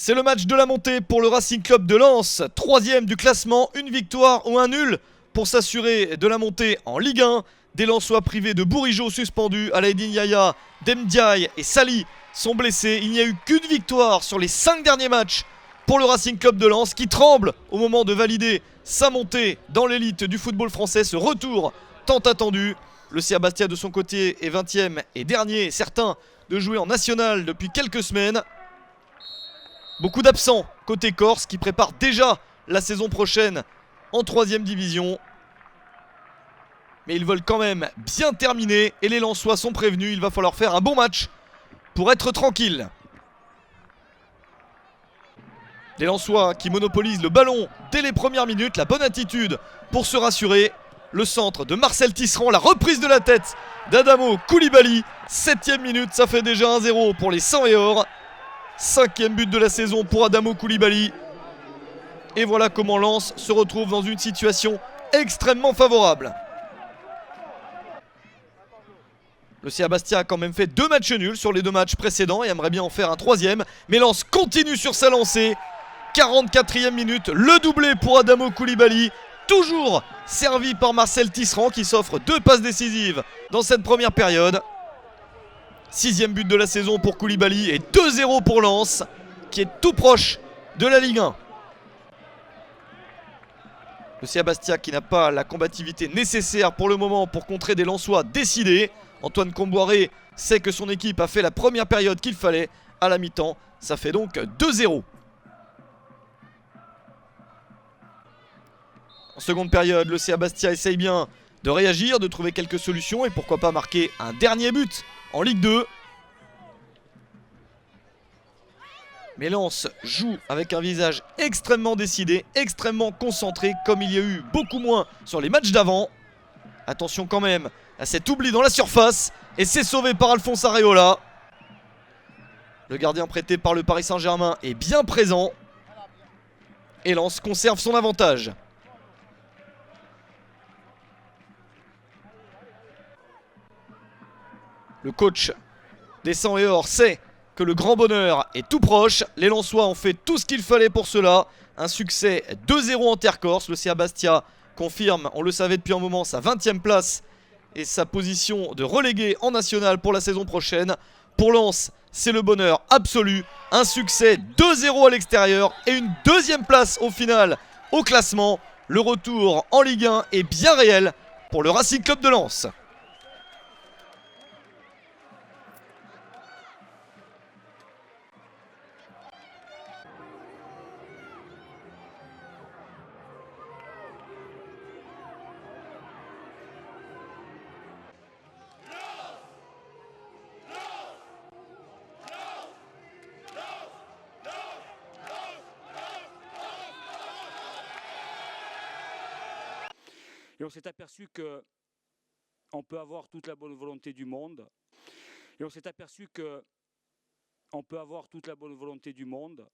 C'est le match de la montée pour le Racing Club de Lens, 3ème du classement, une victoire ou un nul pour s'assurer de la montée en Ligue 1. Des Lensois privés de Bourigeaud suspendu, Alaïdine Yaya, Demdiaye et Sali sont blessés. Il n'y a eu qu'une victoire sur les 5 derniers matchs pour le Racing Club de Lens qui tremble au moment de valider sa montée dans l'élite du football français. Ce retour tant attendu. Le CA Bastia de son côté est 20ème et dernier, certain de jouer en national depuis quelques semaines. Beaucoup d'absents côté corse qui prépare déjà la saison prochaine en 3ème division. Mais ils veulent quand même bien terminer et les Lensois sont prévenus. Il va falloir faire un bon match pour être tranquille. Les Lensois qui monopolisent le ballon dès les premières minutes. La bonne attitude pour se rassurer. Le centre de Marcel Tisserand, la reprise de la tête d'Adamo Koulibaly. 7ème minute, ça fait déjà 1-0 pour les 100 et or. 5ème but de la saison pour Adamo Koulibaly. Et voilà comment Lens se retrouve dans une situation extrêmement favorable. Le CA Bastia a quand même fait 2 matchs nuls sur les 2 matchs précédents et aimerait bien en faire un 3ème. Mais Lens continue sur sa lancée. 44ème minute, le doublé pour Adamo Koulibaly. Toujours servi par Marcel Tisserand qui s'offre 2 passes décisives dans cette première période. 6ème but de la saison pour Koulibaly et 2-0 pour Lens qui est tout proche de la Ligue 1. Le CA Bastia qui n'a pas la combativité nécessaire pour le moment pour contrer des Lensois décidés. Antoine Comboiré sait que son équipe a fait la première période qu'il fallait à la mi-temps. Ça fait donc 2-0. En seconde période, le CA Bastia essaye bien de réagir, de trouver quelques solutions et pourquoi pas marquer un dernier but en Ligue 2. Mais Lens joue avec un visage extrêmement décidé, extrêmement concentré, comme il y a eu beaucoup moins sur les matchs d'avant. Attention quand même à cet oubli dans la surface. Et c'est sauvé par Alphonse Areola. Le gardien prêté par le Paris Saint-Germain est bien présent. Et Lens conserve son avantage. Le coach des 100 et or sait que le grand bonheur est tout proche. Les Lensois ont fait tout ce qu'il fallait pour cela. Un succès 2-0 en terre corse. Le CA Bastia confirme, on le savait depuis un moment, sa 20ème place et sa position de relégué en national pour la saison prochaine. Pour Lens, c'est le bonheur absolu. Un succès 2-0 à l'extérieur et une 2ème place au final au classement. Le retour en Ligue 1 est bien réel pour le Racing Club de Lens. Et on s'est aperçu qu'on peut avoir toute la bonne volonté du monde. Et on s'est aperçu qu'on peut avoir toute la bonne volonté du monde.